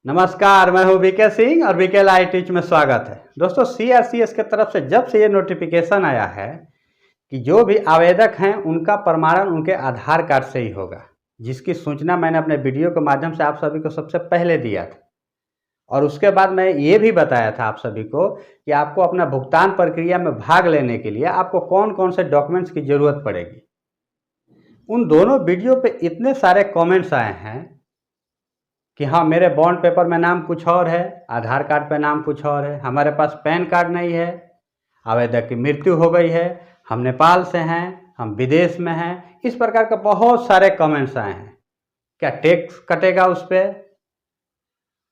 नमस्कार, मैं हूं वीके सिंह और वीके लाइव टीच में स्वागत है। दोस्तों, सीआरसीएस की तरफ से जब से ये नोटिफिकेशन आया है कि जो भी आवेदक हैं उनका प्रमाणन उनके आधार कार्ड से ही होगा, जिसकी सूचना मैंने अपने वीडियो के माध्यम से आप सभी को सबसे पहले दिया था। और उसके बाद मैं ये भी बताया था आप सभी को कि आपको अपना भुगतान प्रक्रिया में भाग लेने के लिए आपको कौन कौन से डॉक्यूमेंट्स की ज़रूरत पड़ेगी। उन दोनों वीडियो पे इतने सारे कमेंट्स आए हैं कि हाँ, मेरे बॉन्ड पेपर में नाम कुछ और है, आधार कार्ड पे नाम कुछ और है, हमारे पास पैन कार्ड नहीं है, आवेदक की मृत्यु हो गई है, हम नेपाल से हैं, हम विदेश में हैं। इस प्रकार के बहुत सारे कमेंट्स आए हैं। क्या टैक्स कटेगा उस पर?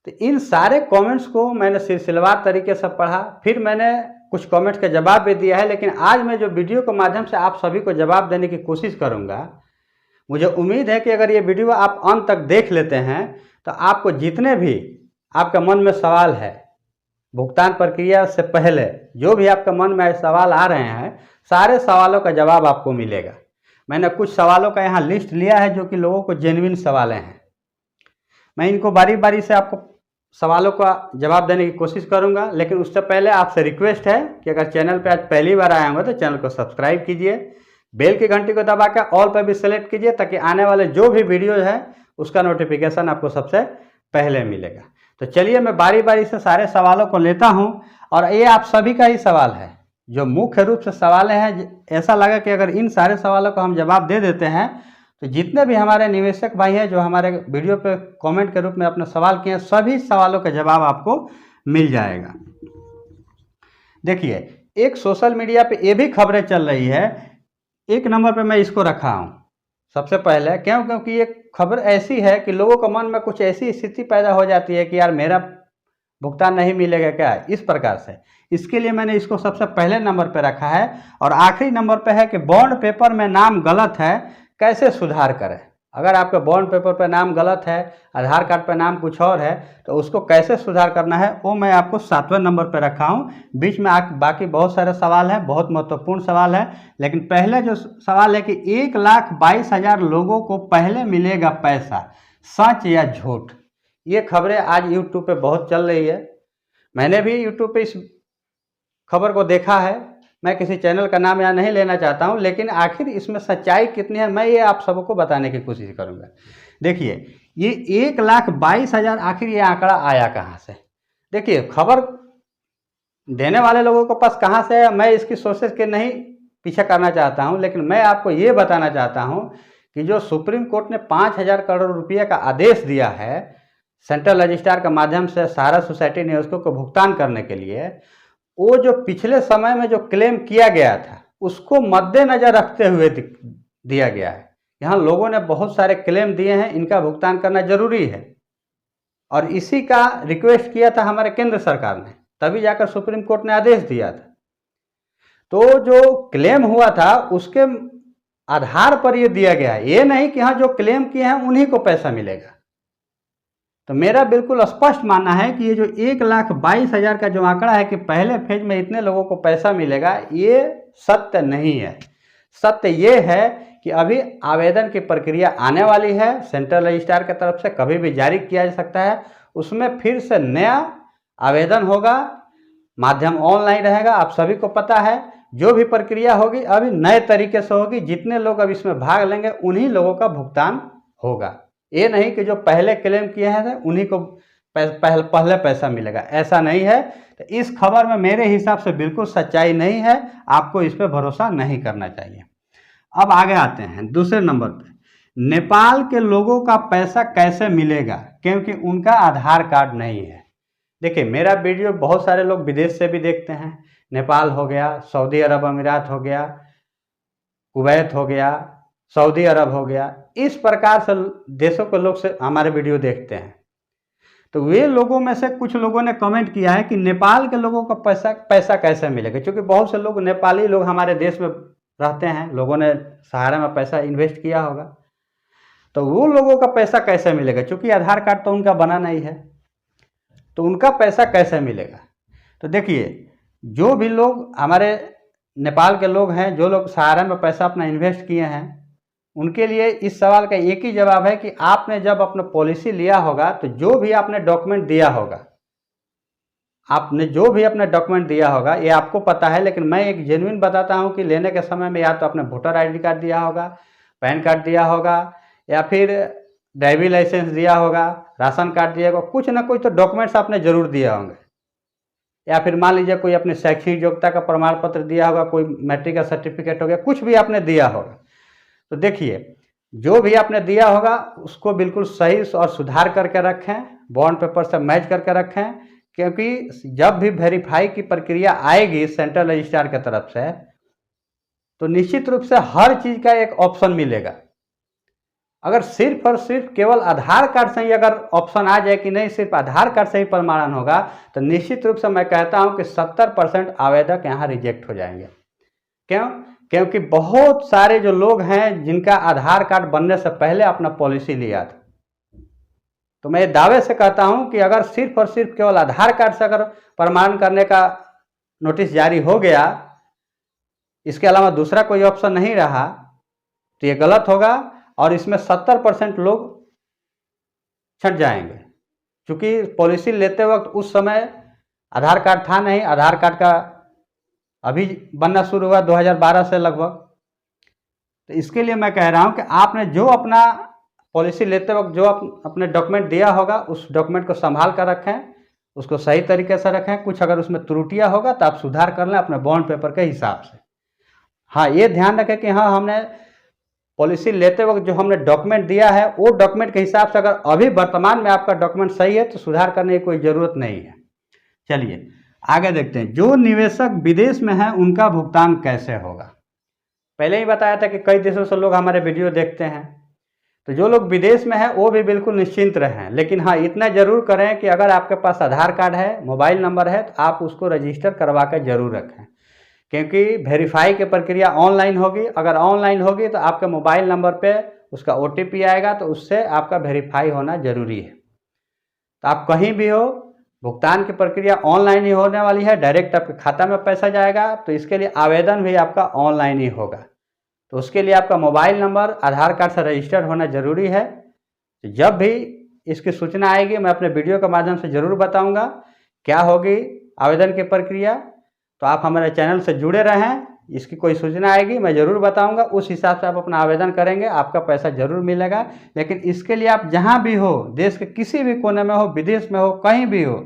तो इन सारे कमेंट्स को मैंने सिलसिलेवार तरीके से पढ़ा, फिर मैंने कुछ कमेंट्स का जवाब भी दिया है। लेकिन आज मैं जो वीडियो के माध्यम से आप सभी को जवाब देने की कोशिश करूँगा, मुझे उम्मीद है कि अगर ये वीडियो आप अंत तक देख लेते हैं तो आपको जितने भी आपके मन में सवाल है भुगतान प्रक्रिया से पहले, जो भी आपके मन में सवाल आ रहे हैं, सारे सवालों का जवाब आपको मिलेगा। मैंने कुछ सवालों का यहाँ लिस्ट लिया है जो कि लोगों को जेन्युइन सवाल हैं। मैं इनको बारी बारी से आपको सवालों का जवाब देने की कोशिश करूँगा। लेकिन उससे पहले आपसे रिक्वेस्ट है कि अगर चैनल पर आज पहली बार आए होंगे तो चैनल को सब्सक्राइब कीजिए, बेल की घंटी को दबा कर ऑल पर भी सेलेक्ट कीजिए, ताकि आने वाले जो भी वीडियो है उसका नोटिफिकेशन आपको सबसे पहले मिलेगा। तो चलिए मैं बारी बारी से सारे सवालों को लेता हूं, और ये आप सभी का ही सवाल है जो मुख्य रूप से सवाल हैं। ऐसा लगा कि अगर इन सारे सवालों को हम जवाब दे देते हैं तो जितने भी हमारे निवेशक भाई हैं जो हमारे वीडियो पे कमेंट के रूप में अपने सवाल किए हैं, सभी सवालों का जवाब आपको मिल जाएगा। देखिए, एक सोशल मीडिया पे ये भी खबरें चल रही है, एक नंबर पे मैं इसको रखा हूँ सबसे पहले। क्योंकि ये खबर ऐसी है कि लोगों के मन में कुछ ऐसी स्थिति पैदा हो जाती है कि यार मेरा भुगतान नहीं मिलेगा क्या, इस प्रकार से। इसके लिए मैंने इसको सबसे पहले नंबर पे रखा है। और आखिरी नंबर पे है कि बॉन्ड पेपर में नाम गलत है, कैसे सुधार करें। अगर आपके बॉन्ड पेपर पे नाम गलत है, आधार कार्ड पे नाम कुछ और है, तो उसको कैसे सुधार करना है वो मैं आपको 7वें नंबर पे रखा हूँ। बीच में बाकी बहुत सारे सवाल हैं, बहुत महत्वपूर्ण सवाल है। लेकिन पहले जो सवाल है कि 1,22,000 लोगों को पहले मिलेगा पैसा, सच या झूठ। ये खबरें आज यूट्यूब पे बहुत चल रही है। मैंने भी यूट्यूब पे इस खबर को देखा है। मैं किसी चैनल का नाम यहाँ नहीं लेना चाहता हूँ, लेकिन आखिर इसमें सच्चाई कितनी है मैं ये आप सबको बताने की कोशिश करूँगा। देखिए, ये 1,22,000 आखिर ये आंकड़ा आया कहाँ से? देखिए, खबर देने वाले लोगों के पास कहाँ से है, मैं इसकी सोर्सेस के नहीं पीछे करना चाहता हूँ। लेकिन मैं आपको ये बताना चाहता हूँ कि जो सुप्रीम कोर्ट ने 5,000 करोड़ रुपये का आदेश दिया है सेंट्रल रजिस्ट्रार के माध्यम से सहारा सोसाइटी निवेशकों को भुगतान करने के लिए, वो जो पिछले समय में जो क्लेम किया गया था उसको मद्देनजर रखते हुए दिया गया है। यहाँ लोगों ने बहुत सारे क्लेम दिए हैं, इनका भुगतान करना जरूरी है। और इसी का रिक्वेस्ट किया था हमारे केंद्र सरकार ने, तभी जाकर सुप्रीम कोर्ट ने आदेश दिया था। तो जो क्लेम हुआ था उसके आधार पर ये दिया गया है, ये नहीं कि हाँ जो क्लेम किए हैं उन्हीं को पैसा मिलेगा। तो मेरा बिल्कुल स्पष्ट मानना है कि ये जो 1,22,000 का जो आंकड़ा है कि पहले फेज में इतने लोगों को पैसा मिलेगा, ये सत्य नहीं है। सत्य ये है कि अभी आवेदन की प्रक्रिया आने वाली है सेंट्रल रजिस्ट्रार की तरफ से, कभी भी जारी किया जा सकता है। उसमें फिर से नया आवेदन होगा, माध्यम ऑनलाइन रहेगा, आप सभी को पता है। जो भी प्रक्रिया होगी अभी नए तरीके से होगी, जितने लोग अब इसमें भाग लेंगे उन्हीं लोगों का भुगतान होगा। ये नहीं कि जो पहले क्लेम किए हैं उन्हीं को पहले पैसा मिलेगा, ऐसा नहीं है। तो इस खबर में मेरे हिसाब से बिल्कुल सच्चाई नहीं है, आपको इस पर भरोसा नहीं करना चाहिए। अब आगे आते हैं दूसरे नंबर पे, नेपाल के लोगों का पैसा कैसे मिलेगा क्योंकि उनका आधार कार्ड नहीं है। देखिए, मेरा वीडियो बहुत सारे लोग विदेश से भी देखते हैं, नेपाल हो गया, सऊदी अरब अमीरात हो गया, कुवैत हो गया, सऊदी अरब हो गया, इस प्रकार से देशों के लोग से हमारे वीडियो देखते हैं। तो वे लोगों में से कुछ लोगों ने कमेंट किया है कि नेपाल के लोगों का पैसा कैसे मिलेगा, क्योंकि बहुत से लोग नेपाली लोग हमारे देश में रहते हैं, लोगों ने सहारा में पैसा इन्वेस्ट किया होगा। तो वो लोगों का पैसा कैसे मिलेगा, क्योंकि आधार कार्ड तो उनका बना नहीं है, तो उनका पैसा कैसे मिलेगा। तो देखिए, जो भी लोग हमारे नेपाल के लोग हैं, जो लोग सहारा में पैसा अपना इन्वेस्ट किए हैं, उनके लिए इस सवाल का एक ही जवाब है कि आपने जब अपना पॉलिसी लिया होगा तो जो भी आपने डॉक्यूमेंट दिया होगा, आपने जो भी अपना डॉक्यूमेंट दिया होगा ये आपको पता है, लेकिन मैं एक जेन्युइन बताता हूँ कि लेने के समय में या तो आपने वोटर आईडी कार्ड दिया होगा, पैन कार्ड दिया होगा, या फिर ड्राइविंग लाइसेंस दिया होगा, राशन कार्ड दिया होगा, कुछ ना कुछ तो डॉक्यूमेंट्स आपने जरूर दिया होंगे। या फिर मान लीजिए कोई अपने शैक्षणिक योग्यता का प्रमाण पत्र दिया होगा, कोई मैट्रिक का सर्टिफिकेट हो गया, कुछ भी आपने दिया होगा। तो देखिए जो भी आपने दिया होगा उसको बिल्कुल सही और सुधार करके रखें, बॉन्ड पेपर से मैच करके रखें, क्योंकि जब भी वेरीफाई की प्रक्रिया आएगी सेंट्रल रजिस्ट्रार की तरफ से तो निश्चित रूप से हर चीज़ का एक ऑप्शन मिलेगा। अगर सिर्फ और सिर्फ केवल आधार कार्ड से ही अगर ऑप्शन आ जाए कि नहीं सिर्फ आधार कार्ड से ही प्रमाणन होगा तो निश्चित रूप से मैं कहता हूं कि 70% आवेदक यहां रिजेक्ट हो जाएंगे। क्यों? क्योंकि बहुत सारे जो लोग हैं जिनका आधार कार्ड बनने से पहले अपना पॉलिसी लिया था, तो मैं दावे से कहता हूं कि अगर सिर्फ और सिर्फ केवल आधार कार्ड से अगर प्रमाणन करने का नोटिस जारी हो गया, इसके अलावा दूसरा कोई ऑप्शन नहीं रहा, तो ये गलत होगा और इसमें 70% लोग छट जाएंगे। क्योंकि पॉलिसी लेते वक्त उस समय आधार कार्ड था नहीं, आधार कार्ड का अभी बनना शुरू हुआ 2012 से लगभग। तो इसके लिए मैं कह रहा हूं कि आपने जो अपना पॉलिसी लेते वक्त जो अपने डॉक्यूमेंट दिया होगा उस डॉक्यूमेंट को संभाल कर रखें, उसको सही तरीके से रखें। कुछ अगर उसमें त्रुटियां होगा तो आप सुधार कर लें अपने बॉन्ड पेपर के हिसाब से। हाँ, ये ध्यान रखें कि हाँ हमने पॉलिसी लेते वक्त जो हमने डॉक्यूमेंट दिया है वो डॉक्यूमेंट के हिसाब से अगर अभी वर्तमान में आपका डॉक्यूमेंट सही है तो सुधार करने की कोई ज़रूरत नहीं है। चलिए आगे देखते हैं, जो निवेशक विदेश में है उनका भुगतान कैसे होगा। पहले ही बताया था कि कई देशों से लोग हमारे वीडियो देखते हैं, तो जो लोग विदेश में हैं वो भी बिल्कुल निश्चिंत रहें। लेकिन हाँ, इतना जरूर करें कि अगर आपके पास आधार कार्ड है, मोबाइल नंबर है, तो आप उसको रजिस्टर करवा कर जरूर रखें, क्योंकि वेरीफाई की प्रक्रिया ऑनलाइन होगी। अगर ऑनलाइन होगी तो आपके मोबाइल नंबर पे उसका OTP आएगा, तो उससे आपका वेरीफाई होना जरूरी है। तो आप कहीं भी हो, भुगतान की प्रक्रिया ऑनलाइन ही होने वाली है, डायरेक्ट आपके खाता में पैसा जाएगा। तो इसके लिए आवेदन भी आपका ऑनलाइन ही होगा। तो उसके लिए आपका मोबाइल नंबर आधार कार्ड से रजिस्टर्ड होना जरूरी है। तो जब भी इसकी सूचना आएगी मैं अपने वीडियो के माध्यम से जरूर बताऊंगा क्या होगी आवेदन की प्रक्रिया। तो आप हमारे चैनल से जुड़े रहें, इसकी कोई सूचना आएगी मैं ज़रूर बताऊंगा, उस हिसाब से आप अपना आवेदन करेंगे, आपका पैसा ज़रूर मिलेगा। लेकिन इसके लिए आप जहां भी हो, देश के किसी भी कोने में हो, विदेश में हो, कहीं भी हो,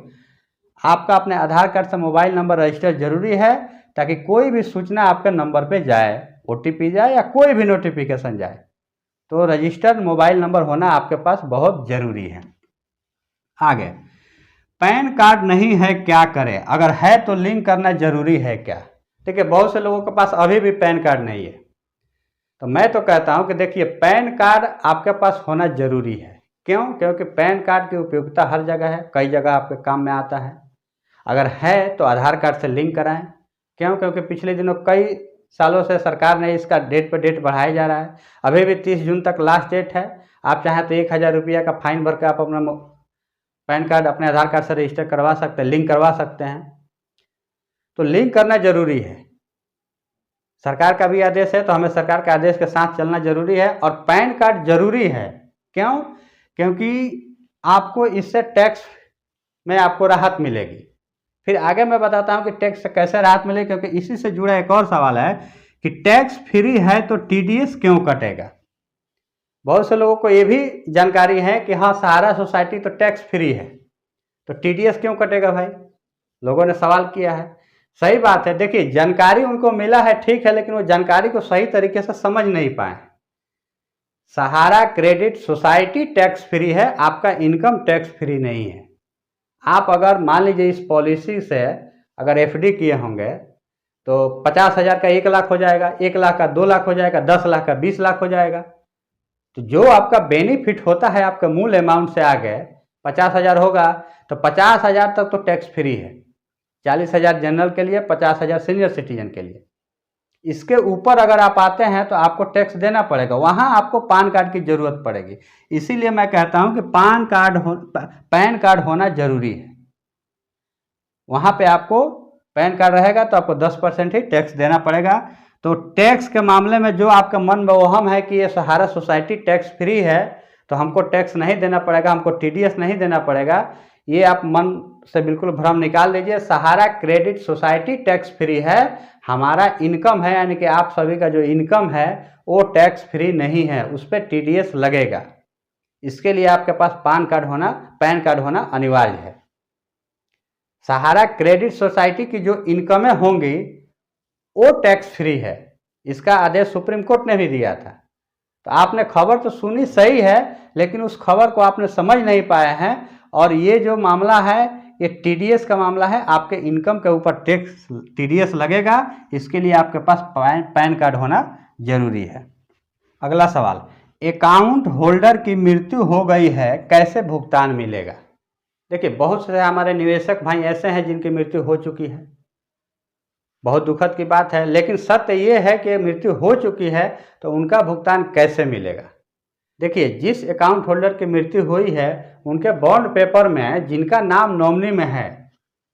आपका अपने आधार कार्ड से मोबाइल नंबर रजिस्टर जरूरी है, ताकि कोई भी सूचना आपके नंबर पे जाए, OTP जाए या कोई भी नोटिफिकेशन जाए, तो रजिस्टर्ड मोबाइल नंबर होना आपके पास बहुत ज़रूरी है। आगे, पैन कार्ड नहीं है क्या करें, अगर है तो लिंक करना जरूरी है क्या। देखिए बहुत से लोगों के पास अभी भी पैन कार्ड नहीं है, तो मैं तो कहता हूं कि देखिए पैन कार्ड आपके पास होना जरूरी है। क्यों? क्योंकि पैन कार्ड की उपयोगिता हर जगह है, कई जगह आपके काम में आता है। अगर है तो आधार कार्ड से लिंक कराएं। क्यों? क्योंकि पिछले दिनों कई सालों से सरकार ने इसका डेट पर डेट बढ़ाया जा रहा है। अभी भी 30 जून तक लास्ट डेट है। आप चाहें तो 1000 रुपया का फाइन भर के आप अपना पैन कार्ड अपने आधार कार्ड से रजिस्टर करवा सकते हैं, लिंक करवा सकते हैं। तो लिंक करना जरूरी है, सरकार का भी आदेश है तो हमें सरकार के आदेश के साथ चलना जरूरी है। और पैन कार्ड जरूरी है। क्यों? क्योंकि आपको इससे टैक्स में आपको राहत मिलेगी। फिर आगे मैं बताता हूं कि टैक्स से कैसे राहत मिलेगी, क्योंकि इसी से जुड़ा एक और सवाल है कि टैक्स फ्री है तो TDS क्यों कटेगा। बहुत से लोगों को ये भी जानकारी है कि हाँ सहारा सोसाइटी तो टैक्स फ्री है, तो TDS क्यों कटेगा भाई, लोगों ने सवाल किया है। सही बात है, देखिए जानकारी उनको मिला है ठीक है, लेकिन वो जानकारी को सही तरीके से समझ नहीं पाए। सहारा क्रेडिट सोसाइटी टैक्स फ्री है, आपका इनकम टैक्स फ्री नहीं है। आप अगर मान लीजिए इस पॉलिसी से अगर FD किए होंगे तो 50,000 का 1 लाख हो जाएगा, 1 लाख का 2 लाख हो जाएगा, 10 लाख का 20 लाख हो जाएगा। तो जो आपका बेनिफिट होता है आपके मूल अमाउंट से आगे 50,000 होगा, तो 50,000 तक तो टैक्स फ्री है। 40,000 जनरल के लिए, 50,000 सीनियर सिटीजन के लिए। इसके ऊपर अगर आप आते हैं तो आपको टैक्स देना पड़ेगा, वहां आपको पैन कार्ड की जरूरत पड़ेगी। इसीलिए मैं कहता हूं कि पैन कार्ड होना जरूरी है। वहां पे आपको पैन कार्ड रहेगा तो आपको 10% ही टैक्स देना पड़ेगा। तो टैक्स के मामले में जो आपका मन वहम है कि ये सहारा सोसाइटी टैक्स फ्री है तो हमको टैक्स नहीं देना पड़ेगा, हमको टीडीएस नहीं देना पड़ेगा, ये आप मन से बिल्कुल भ्रम निकाल दीजिए। सहारा क्रेडिट सोसाइटी टैक्स फ्री है, हमारा इनकम है यानी कि आप सभी का जो इनकम है वो टैक्स फ्री नहीं है, उस पर टीडीएस लगेगा। इसके लिए आपके पास पैन कार्ड होना अनिवार्य है। सहारा क्रेडिट सोसाइटी की जो इनकमें होंगी वो टैक्स फ्री है, इसका आदेश सुप्रीम कोर्ट ने भी दिया था। तो आपने खबर तो सुनी सही है, लेकिन उस खबर को आपने समझ नहीं पाए हैं। और ये जो मामला है ये टीडीएस का मामला है, आपके इनकम के ऊपर टैक्स टीडीएस लगेगा, इसके लिए आपके पास पैन कार्ड होना जरूरी है। अगला सवाल, अकाउंट होल्डर की मृत्यु हो गई है, कैसे भुगतान मिलेगा? देखिए, बहुत से हमारे निवेशक भाई ऐसे हैं जिनकी मृत्यु हो चुकी है, बहुत दुखद की बात है, लेकिन सत्य ये है कि मृत्यु हो चुकी है तो उनका भुगतान कैसे मिलेगा? देखिए, जिस अकाउंट होल्डर की मृत्यु हुई है उनके बॉन्ड पेपर में जिनका नाम नॉमिनी में है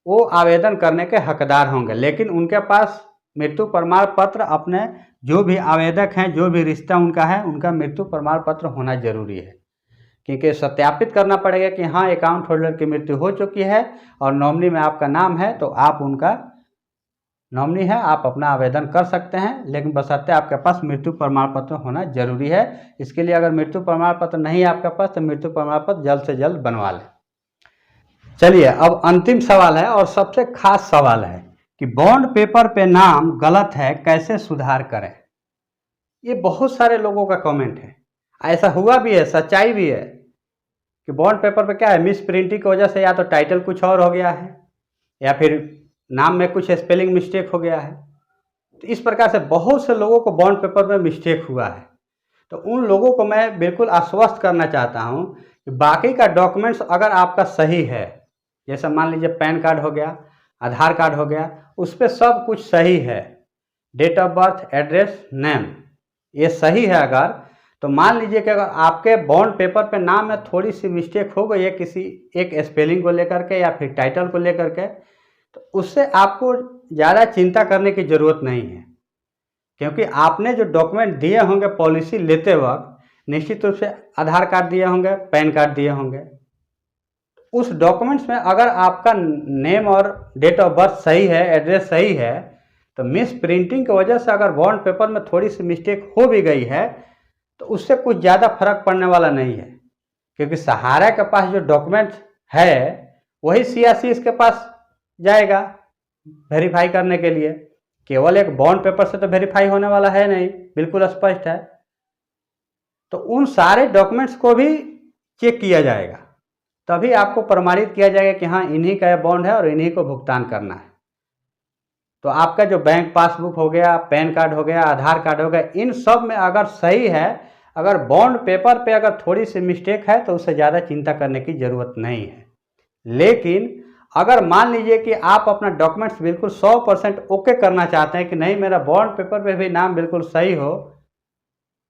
वो आवेदन करने के हकदार होंगे, लेकिन उनके पास मृत्यु प्रमाण पत्र, अपने जो भी आवेदक हैं, जो भी रिश्ता उनका है, उनका मृत्यु प्रमाण पत्र होना जरूरी है, क्योंकि सत्यापित करना पड़ेगा कि हाँ अकाउंट होल्डर की मृत्यु हो चुकी है और नॉमिनी में आपका नाम है तो आप उनका नॉमिनी है, आप अपना आवेदन कर सकते हैं, लेकिन बशर्ते आपके पास मृत्यु प्रमाण पत्र होना जरूरी है। इसके लिए अगर मृत्यु प्रमाण पत्र नहीं है आपके पास तो मृत्यु प्रमाण पत्र जल्द से जल्द बनवा लें। चलिए, अब अंतिम सवाल है और सबसे खास सवाल है कि बॉन्ड पेपर पे नाम गलत है, कैसे सुधार करें? ये बहुत सारे लोगों का कमेंट है, ऐसा हुआ भी है, सच्चाई भी है कि बॉन्ड पेपर पे क्या है, मिस प्रिंटिंग की वजह से या तो टाइटल कुछ और हो गया है या फिर नाम में कुछ स्पेलिंग मिस्टेक हो गया है। तो इस प्रकार से बहुत से लोगों को बॉन्ड पेपर में मिस्टेक हुआ है। तो उन लोगों को मैं बिल्कुल आश्वस्त करना चाहता हूं कि बाकी का डॉक्यूमेंट्स अगर आपका सही है, जैसे मान लीजिए पैन कार्ड हो गया, आधार कार्ड हो गया, उस पर सब कुछ सही है, date of birth, address, name, ये सही है अगर, तो मान लीजिए कि अगर आपके बॉन्ड पेपर पे नाम में थोड़ी सी मिस्टेक हो गई है किसी एक स्पेलिंग को लेकर के या फिर टाइटल को लेकर के, तो उससे आपको ज़्यादा चिंता करने की ज़रूरत नहीं है, क्योंकि आपने जो डॉक्यूमेंट दिए होंगे पॉलिसी लेते वक्त निश्चित रूप से आधार कार्ड दिए होंगे, पैन कार्ड दिए होंगे, उस डॉक्यूमेंट्स में अगर आपका नेम और डेट ऑफ बर्थ सही है, एड्रेस सही है, तो मिस प्रिंटिंग की वजह से अगर बॉन्ड पेपर में थोड़ी सी मिस्टेक हो भी गई है तो उससे कुछ ज़्यादा फर्क पड़ने वाला नहीं है, क्योंकि सहारा के पास जो डॉक्यूमेंट है वही सीआरसी इसके पास जाएगा वेरीफाई करने के लिए। केवल एक बॉन्ड पेपर से तो वेरीफाई होने वाला है नहीं, बिल्कुल स्पष्ट है। तो उन सारे डॉक्यूमेंट्स को भी चेक किया जाएगा, तभी आपको प्रमाणित किया जाएगा कि हाँ इन्हीं का यह बॉन्ड है और इन्हीं को भुगतान करना है। तो आपका जो बैंक पासबुक हो गया, पैन कार्ड हो गया, आधार कार्ड हो गया, इन सब में अगर सही है, अगर बॉन्ड पेपर पे अगर थोड़ी सी मिस्टेक है तो उससे ज़्यादा चिंता करने की ज़रूरत नहीं है। लेकिन अगर मान लीजिए कि आप अपना डॉक्यूमेंट्स बिल्कुल 100% ओके करना चाहते हैं कि नहीं मेरा बॉन्ड पेपर पे भी नाम बिल्कुल सही हो,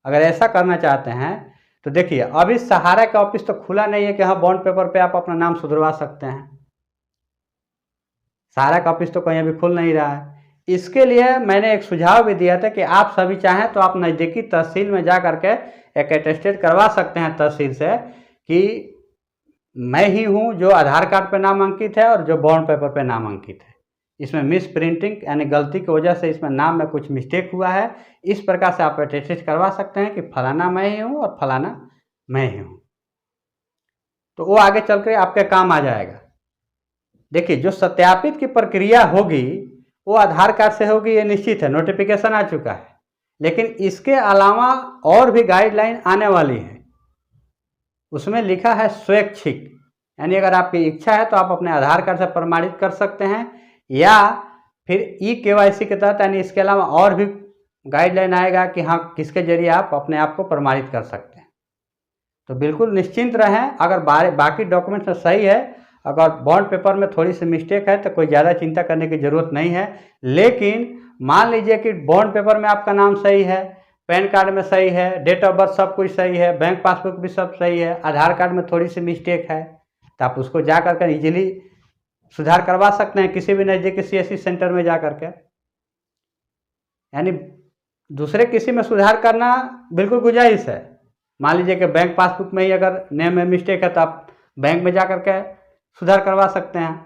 अगर ऐसा करना चाहते हैं तो देखिए अभी सहारा का ऑफिस तो खुला नहीं है कि हाँ बॉन्ड पेपर पे आप अपना नाम सुधरवा सकते हैं। सहारा का ऑफिस तो कहीं अभी खुल नहीं रहा है। इसके लिए मैंने एक सुझाव भी दिया था कि आप सभी चाहें तो आप नज़दीकी तहसील में जा करके एक अटेस्टेड करवा सकते हैं तहसील से कि मैं ही हूँ जो आधार कार्ड पे नाम अंकित है और जो बॉन्ड पेपर पे नाम अंकित है। इसमें मिस प्रिंटिंग यानी गलती की वजह से इसमें नाम में कुछ मिस्टेक हुआ है। इस प्रकार से आप अटेस्टेड करवा सकते हैं कि फलाना मैं ही हूँ और फलाना मैं ही हूँ, तो वो आगे चल कर आपके काम आ जाएगा। देखिए, जो सत्यापित की प्रक्रिया होगी वो आधार कार्ड से होगी, ये निश्चित है, नोटिफिकेशन आ चुका है। लेकिन इसके अलावा और भी गाइडलाइन आने वाली है, उसमें लिखा है स्वैच्छिक, यानी अगर आपकी इच्छा है तो आप अपने आधार कार्ड से प्रमाणित कर सकते हैं, या फिर ई-केवाईसी के तहत, यानी इसके अलावा और भी गाइडलाइन आएगा कि हाँ किसके जरिए आप अपने आप को प्रमाणित कर सकते हैं। तो बिल्कुल निश्चिंत रहें, अगर बाकी डॉक्यूमेंट्स सही है, अगर बॉन्ड पेपर में थोड़ी सी मिस्टेक है तो कोई ज़्यादा चिंता करने की ज़रूरत नहीं है। लेकिन मान लीजिए कि बॉन्ड पेपर में आपका नाम सही है, पैन कार्ड में सही है, डेट ऑफ बर्थ सब कुछ सही है, बैंक पासबुक भी सब सही है, आधार कार्ड में थोड़ी सी मिस्टेक है, तो आप उसको जा करके इजीली सुधार करवा सकते हैं किसी भी नज़दीकी सीएससी सेंटर में जा करके। यानी दूसरे किसी में सुधार करना बिल्कुल गुजाइश है। मान लीजिए कि बैंक पासबुक में ही अगर नेम में मिस्टेक है तो आप बैंक में जा कर के सुधार करवा सकते हैं,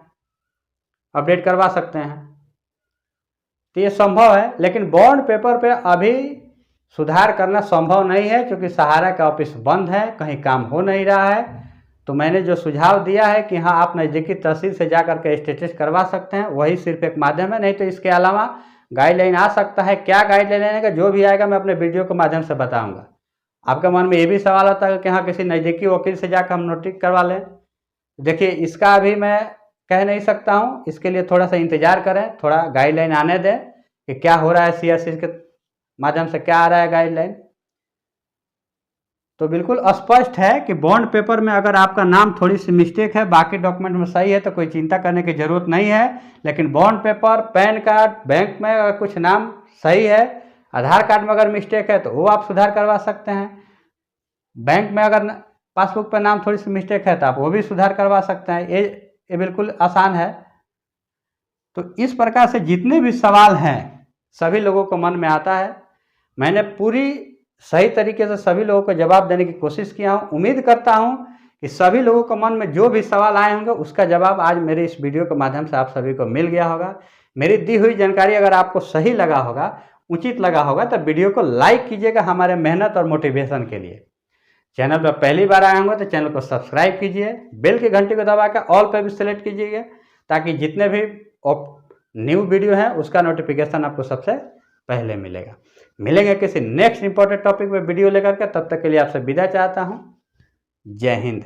अपडेट करवा सकते हैं, तो ये संभव है। लेकिन बॉन्ड पेपर पे अभी सुधार करना संभव नहीं है, क्योंकि सहारा का ऑफिस बंद है, कहीं काम हो नहीं रहा है। तो मैंने जो सुझाव दिया है कि हाँ, आप नज़दीकी तहसील से जा करके स्टेटस करवा सकते हैं, वही सिर्फ एक माध्यम है। नहीं तो इसके अलावा गाइडलाइन आ सकता है। क्या गाइडलाइन आएगा, जो भी आएगा मैं अपने वीडियो के माध्यम से बताऊंगा। आपके मन में ये भी सवाल आता है कि हाँ, किसी नज़दीकी वकील से जाकर हम नोटिस करवा लें। देखिए, इसका अभी मैं कह नहीं सकता हूँ, इसके लिए थोड़ा सा इंतजार करें, थोड़ा गाइडलाइन आने दें कि क्या हो रहा है, सीआरसी के माध्यम से क्या आ रहा है गाइडलाइन। तो बिल्कुल स्पष्ट है कि बॉन्ड पेपर में अगर आपका नाम थोड़ी सी मिस्टेक है, बाकी डॉक्यूमेंट में सही है, तो कोई चिंता करने की जरूरत नहीं है। लेकिन bond paper, pan card, bank में अगर कुछ नाम सही है, आधार कार्ड में अगर मिस्टेक है तो वो आप सुधार करवा सकते हैं। बैंक में अगर पासबुक पर नाम थोड़ी सी मिस्टेक है तो आप वो भी सुधार करवा सकते हैं। ये बिल्कुल आसान है। तो इस प्रकार से जितने भी सवाल हैं सभी लोगों को मन में आता है। मैंने पूरी सही तरीके से सभी लोगों को जवाब देने की कोशिश किया हूँ। उम्मीद करता हूँ कि सभी लोगों के मन में जो भी सवाल आए होंगे उसका जवाब आज मेरे इस वीडियो के माध्यम से आप सभी को मिल गया होगा। मेरी दी हुई जानकारी अगर आपको सही लगा होगा, उचित लगा होगा, तो वीडियो को लाइक कीजिएगा हमारे मेहनत और मोटिवेशन के लिए। चैनल पर पहली बार आए होंगे तो चैनल को सब्सक्राइब कीजिए, बेल की घंटी को दबाकर ऑल पर भी सेलेक्ट कीजिएगा, ताकि जितने भी न्यू वीडियो है उसका नोटिफिकेशन आपको सबसे पहले मिलेगा। मिलेंगे किसी नेक्स्ट इंपॉर्टेंट टॉपिक में वीडियो लेकर के, तब तक के लिए आपसे विदा चाहता हूँ। जय हिंद।